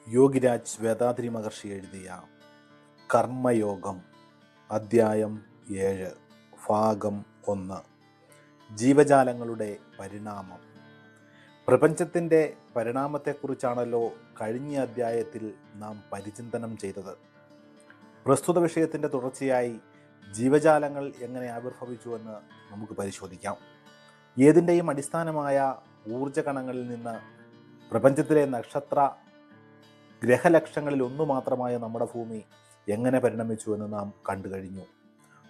യോഗിരാജ് വേദാദ്രി മഹർഷി എഴുതിയ കർമ്മയോഗം അദ്ധ്യായം 7 ഭാഗം 1 ജീവജാലങ്ങളുടെ പരിണാമം. പ്രപഞ്ചത്തിൻ്റെ പരിണാമത്തെക്കുറിച്ചാണല്ലോ കഴിഞ്ഞ അധ്യായത്തിൽ നാം പരിചിന്തനം ചെയ്തത്. പ്രസ്തുത വിഷയത്തിൻ്റെ തുടർച്ചയായി ജീവജാലങ്ങൾ എങ്ങനെ ആവിർഭവിച്ചുവെന്ന് നമുക്ക് പരിശോധിക്കാം. ഏതിൻ്റെയും അടിസ്ഥാനമായ ഊർജകണങ്ങളിൽ നിന്ന് പ്രപഞ്ചത്തിലെ നക്ഷത്ര ഗ്രഹലക്ഷങ്ങളിൽ ഒന്നു മാത്രമായ നമ്മുടെ ഭൂമി എങ്ങനെ പരിണമിച്ചുവെന്ന് നാം കണ്ടു കഴിഞ്ഞു.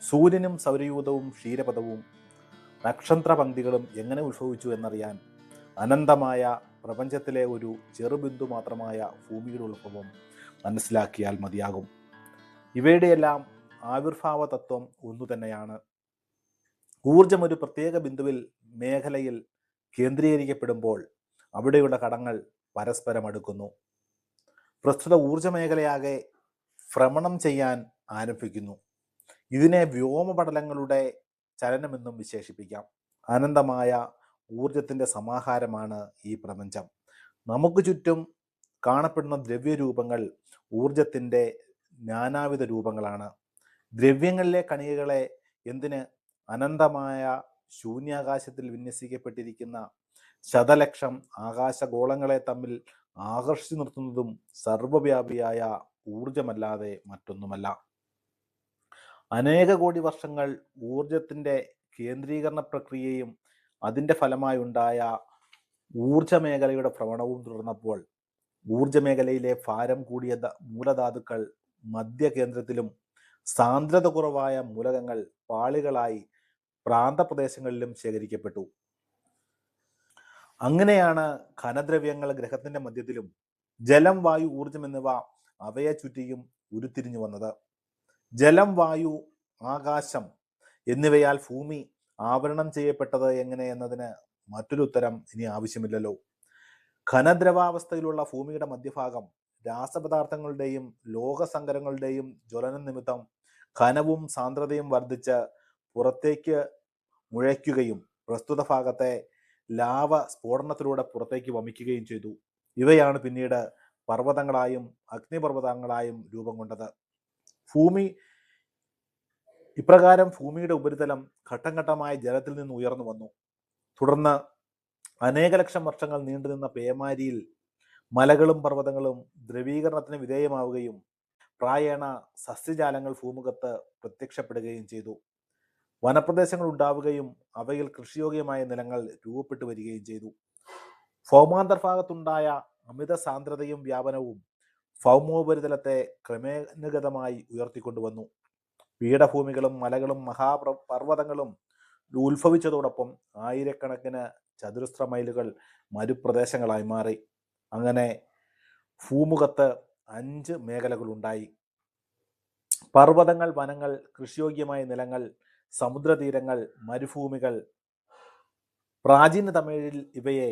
സൂര്യനും സൗരയൂഥവും ക്ഷീരപഥവും നക്ഷത്രപംക്തികളും എങ്ങനെ ഉത്ഭവിച്ചു എന്നറിയാൻ അനന്തമായ പ്രപഞ്ചത്തിലെ ഒരു ചെറുബിന്ദു മാത്രമായ ഭൂമിയുടെ ഉത്ഭവം മനസ്സിലാക്കിയാൽ മതിയാകും. ഇവയുടെയെല്ലാം ആവിർഭാവ തത്വം ഒന്നു തന്നെയാണ്. ഊർജം ഒരു പ്രത്യേക ബിന്ദുവിൽ മേഖലയിൽ കേന്ദ്രീകരിക്കപ്പെടുമ്പോൾ അവിടെയുള്ള കണങ്ങൾ പരസ്പരം അടുക്കുന്നു. പ്രസ്തുത ഊർജ മേഖലയാകെ ഭ്രമണം ചെയ്യാൻ ആരംഭിക്കുന്നു. ഇതിനെ വ്യോമപടലങ്ങളുടെ ചലനമെന്നും വിശേഷിപ്പിക്കാം. അനന്തമായ ഊർജത്തിൻ്റെ സമാഹാരമാണ് ഈ പ്രപഞ്ചം. നമുക്ക് ചുറ്റും കാണപ്പെടുന്ന ദ്രവ്യരൂപങ്ങൾ ഊർജത്തിൻ്റെ നാനാവിധ രൂപങ്ങളാണ്. ദ്രവ്യങ്ങളിലെ കണികകളെ എന്തിന് അനന്തമായ ശൂന്യാകാശത്തിൽ വിന്യസിക്കപ്പെട്ടിരിക്കുന്ന ശതലക്ഷം ആകാശഗോളങ്ങളെ തമ്മിൽ ആകർഷിച്ചു നിർത്തുന്നതും സർവവ്യാപിയായ ഊർജമല്ലാതെ മറ്റൊന്നുമല്ല. അനേക കോടി വർഷങ്ങൾ ഊർജത്തിൻ്റെ കേന്ദ്രീകരണ പ്രക്രിയയും അതിൻ്റെ ഫലമായുണ്ടായ ഊർജമേഖലയുടെ ഭ്രമണവും തുടർന്നപ്പോൾ ഊർജമേഖലയിലെ ഭാരം കൂടിയ മൂലധാതുക്കൾ മധ്യകേന്ദ്രത്തിലും സാന്ദ്രത കുറവായ മൂലകങ്ങൾ പാളികളായി പ്രാന്തപ്രദേശങ്ങളിലും ശേഖരിക്കപ്പെട്ടു. അങ്ങനെയാണ് ഘനദ്രവ്യങ്ങൾ ഗ്രഹത്തിന്റെ മധ്യത്തിലും ജലം, വായു, ഊർജം എന്നിവ അവയെ ചുറ്റിയും ഉരുത്തിരിഞ്ഞു വന്നത്. ജലം, വായു, ആകാശം എന്നിവയാൽ ഭൂമി ആവരണം ചെയ്യപ്പെട്ടത് എങ്ങനെ എന്നതിന് മറ്റൊരു ഉത്തരം ഇനി ആവശ്യമില്ലല്ലോ. ഘനദ്രവാവസ്ഥയിലുള്ള ഭൂമിയുടെ മധ്യഭാഗം രാസപദാർത്ഥങ്ങളുടെയും ലോഹസങ്കരങ്ങളുടെയും ജ്വലനം നിമിത്തം ഘനവും സാന്ദ്രതയും വർദ്ധിച്ച് പുറത്തേക്ക് മുഴയ്ക്കുകയും പ്രസ്തുത ഭാഗത്തെ ലാവ സ്ഫോടനത്തിലൂടെ പുറത്തേക്ക് വമിക്കുകയും ചെയ്തു. ഇവയാണ് പിന്നീട് പർവ്വതങ്ങളായും അഗ്നിപർവ്വതങ്ങളായും രൂപം കൊണ്ടത്. ഇപ്രകാരം ഭൂമിയുടെ ഉപരിതലം ഘട്ടം ഘട്ടമായി ജലത്തിൽ നിന്ന് ഉയർന്നു വന്നു. തുടർന്ന് അനേക ലക്ഷം വർഷങ്ങൾ നീണ്ടുനിന്ന പേമാരിയിൽ മലകളും പർവ്വതങ്ങളും ദ്രവീകരണത്തിന് വിധേയമാവുകയും പ്രായേണ സസ്യജാലങ്ങൾ ഭൂമുഖത്ത് പ്രത്യക്ഷപ്പെടുകയും ചെയ്തു. വനപ്രദേശങ്ങൾ ഉണ്ടാവുകയും അവയിൽ കൃഷിയോഗ്യമായ നിലങ്ങൾ രൂപപ്പെട്ടു വരികയും ചെയ്തു. ഭൗമാന്തർഭാഗത്തുണ്ടായ അമിത സാന്ദ്രതയും വ്യാപനവും ഭൗമോപരിതലത്തെ ക്രമാനുഗതമായി ഉയർത്തിക്കൊണ്ടുവന്നു. പീഠഭൂമികളും മലകളും മഹാപർവ്വതങ്ങളും ഉത്ഭവിച്ചതോടൊപ്പം ആയിരക്കണക്കിന് ചതുരശ്ര മൈലുകൾ മരുപ്രദേശങ്ങളായി മാറി. അങ്ങനെ ഭൂമുഖത്ത് 5 മേഖലകളുണ്ടായി: പർവ്വതങ്ങൾ, വനങ്ങൾ, കൃഷിയോഗ്യമായ നിലങ്ങൾ, സമുദ്രതീരങ്ങൾ, മരുഭൂമികൾ. പ്രാചീന തമിഴിൽ ഇവയെ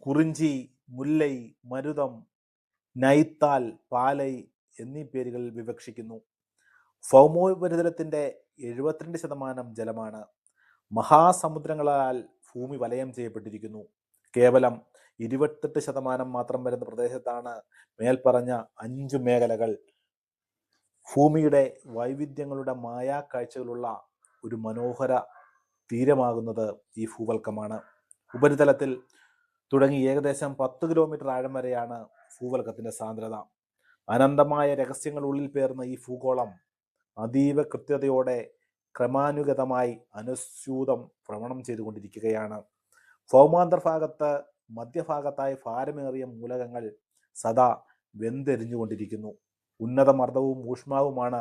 കുറിഞ്ചി, മുല്ലൈ, മരുതം, നൈത്താൽ, പാലൈ എന്നീ പേരുകളിൽ വിവക്ഷിക്കുന്നു. ഭൗമോപരിതലത്തിൻ്റെ 72% ജലമാണ്. മഹാസമുദ്രങ്ങളാൽ ഭൂമി വലയം ചെയ്യപ്പെട്ടിരിക്കുന്നു. കേവലം 28% മാത്രം വരുന്ന പ്രദേശത്താണ് മേൽപ്പറഞ്ഞ 5 മേഖലകൾ. ഭൂമിയുടെ വൈവിധ്യങ്ങളുടെ മായാ കാഴ്ചകളുള്ള ഒരു മനോഹര തീരമാകുന്നത് ഈ ഭൂവൽക്കമാണ്. ഉപരിതലത്തിൽ തുടങ്ങി ഏകദേശം 10 കിലോമീറ്റർ ആഴം വരെയാണ് ഭൂവൽക്കത്തിൻ്റെ സാന്ദ്രത. അനന്തമായ രഹസ്യങ്ങൾ ഉള്ളിൽ പേർന്ന ഈ ഭൂഗോളം അതീവ കൃത്യതയോടെ ക്രമാനുഗതമായി അനുസ്യൂതം ഭ്രമണം ചെയ്തുകൊണ്ടിരിക്കുകയാണ്. ഭൗമാന്തർഭാഗത്ത് മധ്യഭാഗത്തായി ഭാരമേറിയ മൂലകങ്ങൾ സദാ വെന്തെരിഞ്ഞുകൊണ്ടിരിക്കുന്നു. ഉന്നത മർദ്ദവും ഊഷ്മാവുമാണ്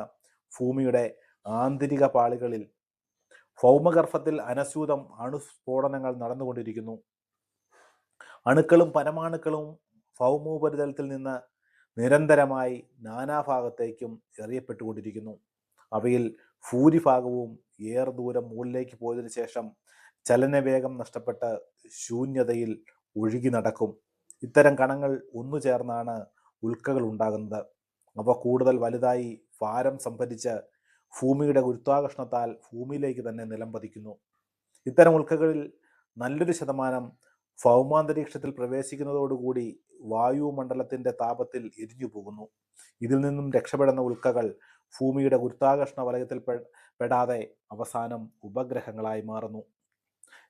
ഭൂമിയുടെ ആന്തരിക പാളികളിൽ. ഭൗമഗർഭത്തിൽ അനസ്യൂതം അണുസ്ഫോടനങ്ങൾ നടന്നുകൊണ്ടിരിക്കുന്നു. അണുക്കളും പരമാണുക്കളും ഭൗമോപരിതലത്തിൽ നിന്ന് നിരന്തരമായി നാനാഭാഗത്തേക്കും എറിയപ്പെട്ടുകൊണ്ടിരിക്കുന്നു. അവയിൽ ഭൂരിഭാഗവും ഏറെ ദൂരം മുകളിലേക്ക് പോയതിനു ശേഷം ചലനവേഗം നഷ്ടപ്പെട്ട് ശൂന്യതയിൽ ഒഴുകി നടക്കും. ഇത്തരം കണങ്ങൾ ഒന്നു ചേർന്നാണ് ഉൽക്കകൾ ഉണ്ടാകുന്നത്. അവ കൂടുതൽ വലുതായി ഭാരം സംഭരിച്ച് ഭൂമിയുടെ ഗുരുത്വാകർഷണത്താൽ ഭൂമിയിലേക്ക് തന്നെ നിലം പതിക്കുന്നു. ഇത്തരം ഉൽക്കകളിൽ നല്ലൊരു ശതമാനം ഭൗമാന്തരീക്ഷത്തിൽ പ്രവേശിക്കുന്നതോടുകൂടി വായുമണ്ഡലത്തിന്റെ താപത്തിൽ എരിഞ്ഞു പോകുന്നു. ഇതിൽ നിന്നും രക്ഷപ്പെടുന്ന ഉൽക്കകൾ ഭൂമിയുടെ ഗുരുത്വാകർഷണ വലയത്തിൽ പെടാതെ അവസാനം ഉപഗ്രഹങ്ങളായി മാറുന്നു.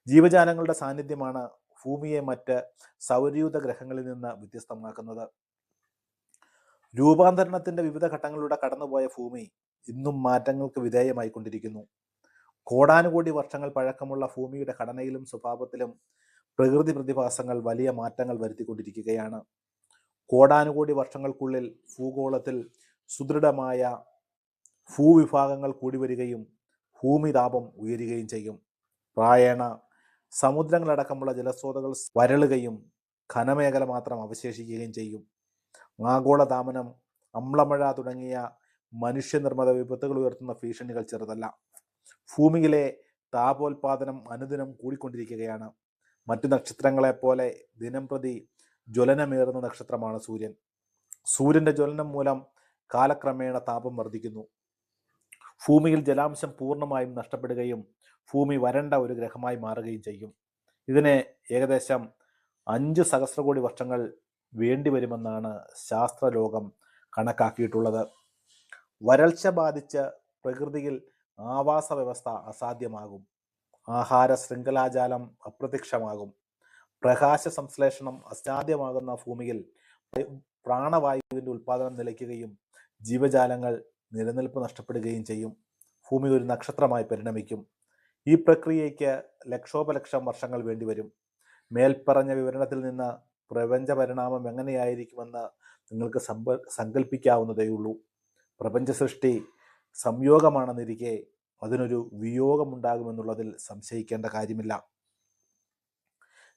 ജീവജാലങ്ങളുടെ സാന്നിധ്യമാണ് ഭൂമിയെ മറ്റ് സൗരയൂഥ ഗ്രഹങ്ങളിൽ നിന്ന് വ്യത്യസ്തമാക്കുന്നത്. രൂപാന്തരണത്തിന്റെ വിവിധ ഘട്ടങ്ങളിലൂടെ കടന്നുപോയ ഭൂമി ഇന്നും മാറ്റങ്ങൾക്ക് വിധേയമായിക്കൊണ്ടിരിക്കുന്നു. കോടാനുകോടി വർഷങ്ങൾ പഴക്കമുള്ള ഭൂമിയുടെ ഘടനയിലും സ്വഭാവത്തിലും പ്രകൃതി പ്രതിഭാസങ്ങൾ വലിയ മാറ്റങ്ങൾ വരുത്തിക്കൊണ്ടിരിക്കുകയാണ്. കോടാനുകോടി വർഷങ്ങൾക്കുള്ളിൽ ഭൂഗോളത്തിൽ സുദൃഢമായ ഭൂവിഭാഗങ്ങൾ കൂടി വരികയും ഭൂമിതാപം ഉയരുകയും ചെയ്യും. പ്രായേണ സമുദ്രങ്ങളടക്കമുള്ള ജലസ്രോതകൾ വരളുകയും ഘനമേഖല മാത്രം അവശേഷിക്കുകയും ചെയ്യും. ആഗോളതാപനം, അമ്ലമഴ തുടങ്ങിയ മനുഷ്യനിർമ്മിത വിപത്തുകൾ ഉയർത്തുന്ന ഭീഷണികൾ ചെറുതല്ല. ഭൂമിയിലെ താപോൽപാദനം അനുദിനം കൂടിക്കൊണ്ടിരിക്കുകയാണ്. മറ്റു നക്ഷത്രങ്ങളെപ്പോലെ ദിനം പ്രതി ജ്വലനമേറുന്ന നക്ഷത്രമാണ് സൂര്യൻ. സൂര്യന്റെ ജ്വലനം മൂലം കാലക്രമേണ താപം വർദ്ധിക്കുന്നു. ഭൂമിയിൽ ജലാംശം പൂർണ്ണമായും നഷ്ടപ്പെടുകയും ഭൂമി വരണ്ട ഒരു ഗ്രഹമായി മാറുകയും ചെയ്യും. ഇതിന് ഏകദേശം 5 സഹസ്രകോടി വർഷങ്ങൾ വേണ്ടിവരുമെന്നാണ് ശാസ്ത്രലോകം കണക്കാക്കിയിട്ടുള്ളത്. വരൾച്ച ബാധിച്ച് പ്രകൃതിയിൽ ആവാസ വ്യവസ്ഥ അസാധ്യമാകും. ആഹാര ശൃംഖലാജാലം അപ്രത്യക്ഷമാകും. പ്രകാശ സംശ്ലേഷണം അസാധ്യമാകുന്ന ഭൂമിയിൽ പ്രാണവായുവിൻ്റെ ഉൽപ്പാദനം നിലയ്ക്കുകയും ജീവജാലങ്ങൾ നിലനിൽപ്പ് നഷ്ടപ്പെടുകയും ചെയ്യും. ഭൂമി ഒരു നക്ഷത്രമായി പരിണമിക്കും. ഈ പ്രക്രിയയ്ക്ക് ലക്ഷോപലക്ഷം വർഷങ്ങൾ വേണ്ടിവരും. മേൽപ്പറഞ്ഞ വിവരണത്തിൽ നിന്ന് പ്രപഞ്ച പരിണാമം എങ്ങനെയായിരിക്കുമെന്ന് നിങ്ങൾക്ക് സങ്കല്പിക്കാവുന്നതേയുള്ളൂ. പ്രപഞ്ച സൃഷ്ടി സംയോഗമാണെന്നിരിക്കെ അതിനൊരു വിയോഗമുണ്ടാകുമെന്നുള്ളതിൽ സംശയിക്കേണ്ട കാര്യമില്ല.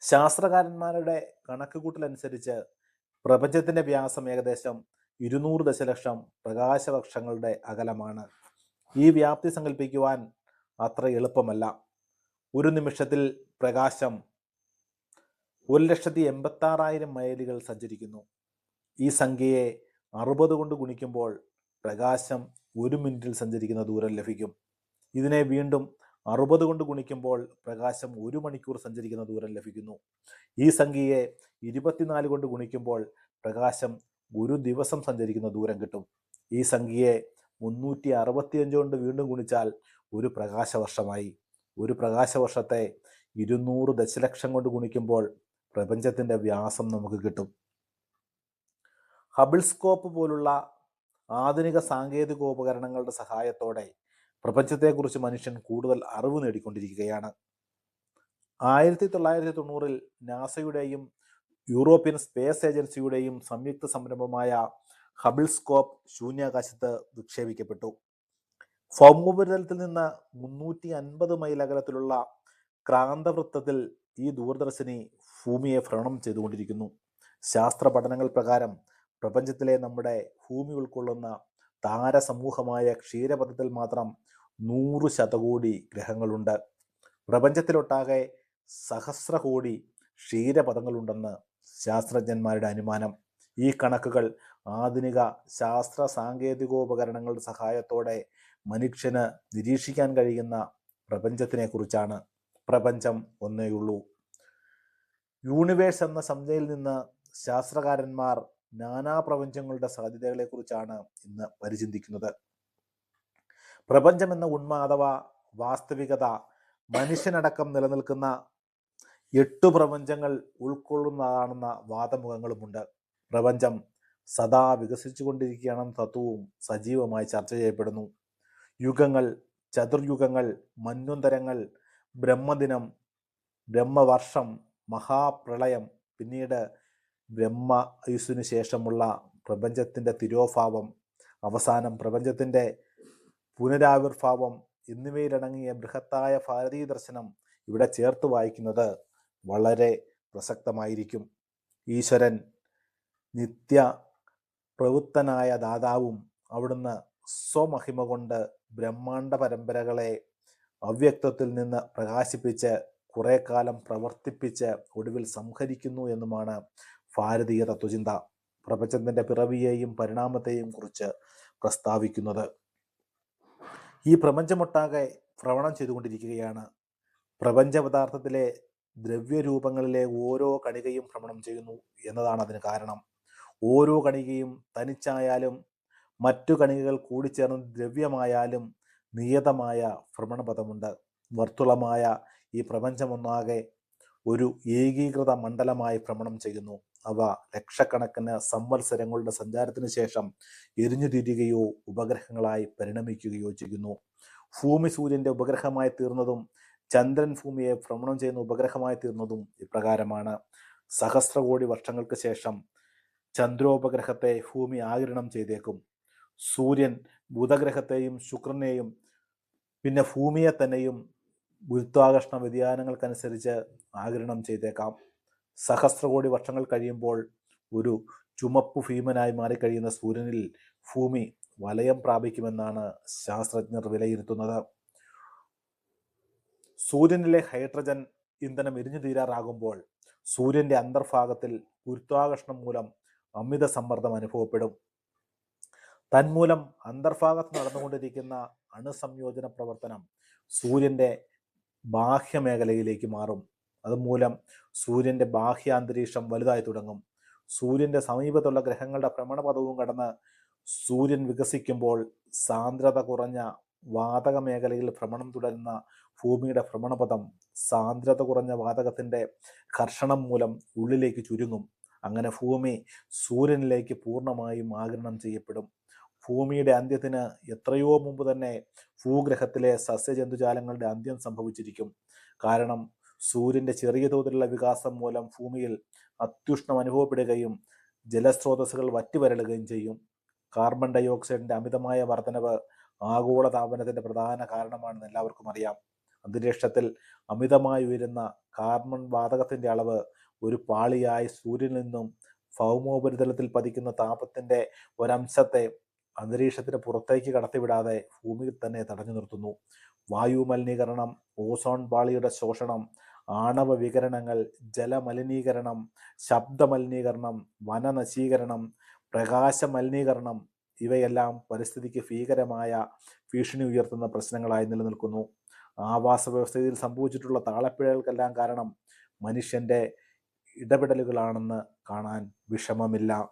ശാസ്ത്രകാരന്മാരുടെ കണക്കുകൂട്ടലനുസരിച്ച് പ്രപഞ്ചത്തിന്റെ വ്യാസം ഏകദേശം 200 ദശലക്ഷം പ്രകാശവർഷങ്ങളുടെ അകലമാണ്. ഈ വ്യാപ്തി സങ്കല്പിക്കുവാൻ അത്ര എളുപ്പമല്ല. ഒരു നിമിഷത്തിൽ പ്രകാശം 1,86,000 മൈലുകൾ സഞ്ചരിക്കുന്നു. ഈ സംഖ്യയെ 60 കൊണ്ട് ഗുണിക്കുമ്പോൾ പ്രകാശം 1 മിനിറ്റിൽ സഞ്ചരിക്കുന്ന ദൂരം ലഭിക്കും. ഇതിനെ വീണ്ടും 60 കൊണ്ട് ഗുണിക്കുമ്പോൾ പ്രകാശം 1 മണിക്കൂർ സഞ്ചരിക്കുന്ന ദൂരം ലഭിക്കുന്നു. ഈ സംഖ്യയെ 24 കൊണ്ട് ഗുണിക്കുമ്പോൾ പ്രകാശം 1 ദിവസം സഞ്ചരിക്കുന്ന ദൂരം കിട്ടും. ഈ സംഖ്യയെ 365 കൊണ്ട് വീണ്ടും ഗുണിച്ചാൽ ഒരു പ്രകാശവർഷമായി. ഒരു പ്രകാശവർഷത്തെ 200 ദശലക്ഷം കൊണ്ട് ഗുണിക്കുമ്പോൾ പ്രപഞ്ചത്തിന്റെ വ്യാസം നമുക്ക് കിട്ടും. ഹബിൾ സ്കോപ്പ് പോലുള്ള ആധുനിക സാങ്കേതികോപകരണങ്ങളുടെ സഹായത്തോടെ പ്രപഞ്ചത്തെക്കുറിച്ച് മനുഷ്യൻ കൂടുതൽ അറിവ് നേടിക്കൊണ്ടിരിക്കുകയാണ്. 1990-ൽ നാസയുടെയും യൂറോപ്യൻ സ്പേസ് ഏജൻസിയുടെയും സംയുക്ത സംരംഭമായ ഹബിൾ സ്കോപ്പ് ശൂന്യാകാശത്ത് വിക്ഷേപിക്കപ്പെട്ടു. ഭൗമോപരിതലത്തിൽ നിന്ന് 350 മൈൽ അകലത്തിലുള്ള ക്രാന്തവൃത്തത്തിൽ ഈ ദൂരദർശിനി ഭൂമിയെ ഭ്രമണം ചെയ്തുകൊണ്ടിരിക്കുന്നു. ശാസ്ത്ര പഠനങ്ങൾ പ്രകാരം പ്രപഞ്ചത്തിലെ നമ്മുടെ ഭൂമി ഉൾക്കൊള്ളുന്ന താരസമൂഹമായ ക്ഷീരപഥത്തിൽ മാത്രം 100 ശതകോടി ഗ്രഹങ്ങളുണ്ട്. പ്രപഞ്ചത്തിലൊട്ടാകെ സഹസ്രകോടി ക്ഷീരപഥങ്ങളുണ്ടെന്ന് ശാസ്ത്രജ്ഞന്മാരുടെ അനുമാനം. ഈ കണക്കുകൾ ആധുനിക ശാസ്ത്ര സാങ്കേതികോപകരണങ്ങളുടെ സഹായത്തോടെ മനുഷ്യന് നിരീക്ഷിക്കാൻ കഴിയുന്ന പ്രപഞ്ചത്തിനെ കുറിച്ചാണ്. പ്രപഞ്ചം ഒന്നേയുള്ളൂ. യൂണിവേഴ്സ് എന്ന സംജ്ഞയിൽ നിന്ന് ശാസ്ത്രകാരന്മാർ നാനാപ്രപഞ്ചങ്ങളുടെ സാധ്യതകളെക്കുറിച്ചാണ് ഇന്ന് പരിചിന്തിക്കുന്നത്. പ്രപഞ്ചം എന്ന ഉണ്മ അഥവാ വാസ്തവികത മനുഷ്യനടക്കം നിലനിൽക്കുന്ന 8 പ്രപഞ്ചങ്ങൾ ഉൾക്കൊള്ളുന്നതാണെന്ന വാദമുഖങ്ങളുമുണ്ട്. പ്രപഞ്ചം സദാ വികസിച്ചുകൊണ്ടിരിക്കുകയാണെന്ന തത്വവും സജീവമായി ചർച്ച ചെയ്യപ്പെടുന്നു. യുഗങ്ങൾ, ചതുർയുഗങ്ങൾ, മന്വന്തരങ്ങൾ, ബ്രഹ്മദിനം, ബ്രഹ്മവർഷം, മഹാപ്രളയം, പിന്നീട് ബ്രഹ്മായുസ്സിനു ശേഷമുള്ള പ്രപഞ്ചത്തിൻ്റെ തിരോഭാവം, അവസാനം പ്രപഞ്ചത്തിൻ്റെ പുനരാവിർഭാവം എന്നിവയിലടങ്ങിയ ബൃഹത്തായ ഭാരതീയ ദർശനം ഇവിടെ ചേർത്ത് വായിക്കുന്നത് വളരെ പ്രസക്തമായിരിക്കും. ഈശ്വരൻ നിത്യ പ്രവൃത്തനായ ദാതാവും അവിടുന്ന് സ്വമഹിമ കൊണ്ട് ബ്രഹ്മാണ്ട പരമ്പരകളെ അവ്യക്തത്തിൽ നിന്ന് പ്രകാശിപ്പിച്ച് കുറെ കാലം പ്രവർത്തിപ്പിച്ച് ഒടുവിൽ സംഹരിക്കുന്നു എന്നുമാണ് ഭാരതീയ തത്വചിന്ത പ്രപഞ്ചത്തിൻ്റെ പിറവിയെയും പരിണാമത്തെയും കുറിച്ച് പ്രസ്താവിക്കുന്നത്. ഈ പ്രപഞ്ചമൊട്ടാകെ ഭ്രമണം ചെയ്തുകൊണ്ടിരിക്കുകയാണ്. പ്രപഞ്ച പദാർത്ഥത്തിലെ ദ്രവ്യരൂപങ്ങളിലെ ഓരോ കണികയും ഭ്രമണം ചെയ്യുന്നു എന്നതാണ് അതിന് കാരണം. ഓരോ കണികയും തനിച്ചായാലും മറ്റു കണികകൾ കൂടിച്ചേർന്ന് ദ്രവ്യമായാലും നിയതമായ ഭ്രമണപഥമുണ്ട്. വർത്തുളമായ ഈ പ്രപഞ്ചമൊന്നാകെ ഒരു ഏകീകൃത മണ്ഡലമായി ഭ്രമണം ചെയ്യുന്നു. അവ ലക്ഷക്കണക്കിന് സംവത്സരങ്ങളുടെ സഞ്ചാരത്തിന് ശേഷം എരിഞ്ഞു തിരിയുകയോ ഉപഗ്രഹങ്ങളായി പരിണമിക്കുകയോ ചെയ്യുന്നു. ഭൂമി സൂര്യന്റെ ഉപഗ്രഹമായി തീർന്നതും ചന്ദ്രൻ ഭൂമിയെ ഭ്രമണം ചെയ്യുന്ന ഉപഗ്രഹമായി തീർന്നതും ഇപ്രകാരമാണ്. സഹസ്രകോടി വർഷങ്ങൾക്ക് ശേഷം ചന്ദ്രോപഗ്രഹത്തെ ഭൂമി ആഗിരണം ചെയ്തേക്കും. സൂര്യൻ ബുധഗ്രഹത്തെയും ശുക്രനെയും പിന്നെ ഭൂമിയെ തന്നെയും ഗുരുത്വാകർഷണ വ്യതിയാനങ്ങൾക്കനുസരിച്ച് ആഗിരണം ചെയ്തേക്കാം. സഹസ്രകോടി വർഷങ്ങൾ കഴിയുമ്പോൾ ഒരു ചുമപ്പു ഭീമനായി മാറിക്കഴിയുന്ന സൂര്യനിൽ ഭൂമി വലയം പ്രാപിക്കുമെന്നാണ് ശാസ്ത്രജ്ഞർ വിലയിരുത്തുന്നത്. സൂര്യനിലെ ഹൈഡ്രജൻ ഇന്ധനം എരിഞ്ഞു തീരാറാകുമ്പോൾ സൂര്യന്റെ അന്തർഭാഗത്തിൽ ഗുരുത്വാകർഷണം മൂലം അമിത സമ്മർദ്ദം അനുഭവപ്പെടും. തന്മൂലം അന്തർഭാഗത്ത് നടന്നുകൊണ്ടിരിക്കുന്ന അണുസംയോജന പ്രവർത്തനം സൂര്യന്റെ ബാഹ്യമേഖലയിലേക്ക് മാറും. അതുമൂലം സൂര്യന്റെ ബാഹ്യാന്തരീക്ഷം വലുതായി തുടങ്ങും. സൂര്യന്റെ സമീപത്തുള്ള ഗ്രഹങ്ങളുടെ ഭ്രമണപഥവും കടന്ന് സൂര്യൻ വികസിക്കുമ്പോൾ സാന്ദ്രത കുറഞ്ഞ വാതക മേഖലയിൽ ഭ്രമണം തുടരുന്ന ഭൂമിയുടെ ഭ്രമണപഥം സാന്ദ്രത കുറഞ്ഞ വാതകത്തിന്റെ ഘർഷണം മൂലം ഉള്ളിലേക്ക് ചുരുങ്ങും. അങ്ങനെ ഭൂമി സൂര്യനിലേക്ക് പൂർണ്ണമായും ആഗിരണം ചെയ്യപ്പെടും. ഭൂമിയുടെ അന്ത്യത്തിന് എത്രയോ മുമ്പ് തന്നെ ഭൂഗ്രഹത്തിലെ സസ്യജന്തുജാലങ്ങളുടെ അന്ത്യം സംഭവിച്ചിരിക്കും. കാരണം സൂര്യന്റെ ചെറിയ തോതിലുള്ള വികാസം മൂലം ഭൂമിയിൽ അത്യുഷ്ണം അനുഭവപ്പെടുകയും ജലസ്രോതസ്സുകൾ വറ്റിവരളുകയും ചെയ്യും. കാർബൺ ഡൈ ഓക്സൈഡിന്റെ അമിതമായ വർധനവ് ആഗോള താപനത്തിന്റെ പ്രധാന കാരണമാണെന്ന് എല്ലാവർക്കും അറിയാം. അന്തരീക്ഷത്തിൽ അമിതമായി ഉയരുന്ന കാർബൺ വാതകത്തിന്റെ അളവ് ഒരു പാളിയായി സൂര്യനിൽ നിന്നും ഭൗമോപരിതലത്തിൽ പതിക്കുന്ന താപത്തിന്റെ ഒരംശത്തെ അന്തരീക്ഷത്തിന് പുറത്തേക്ക് കടത്തിവിടാതെ ഭൂമിയിൽ തന്നെ തടഞ്ഞു നിർത്തുന്നു. വായു മലിനീകരണം, ഓസോൺ പാളിയുടെ ശോഷണം, ആണവ വികിരണങ്ങൾ, ജലമലിനീകരണം, ശബ്ദമലിനീകരണം, വനനശീകരണം, പ്രകാശ മലിനീകരണം ഇവയെല്ലാം പരിസ്ഥിതിക്ക് ഭീകരമായ ഭീഷണി ഉയർത്തുന്ന പ്രശ്നങ്ങളായി നിലനിൽക്കുന്നു. ആവാസ വ്യവസ്ഥയിൽ സംഭവിച്ചിട്ടുള്ള താളപ്പിഴകൾക്കെല്ലാം കാരണം മനുഷ്യന്റെ ഇടപെടലുകളാണെന്ന് കാണാൻ വിഷമമില്ല.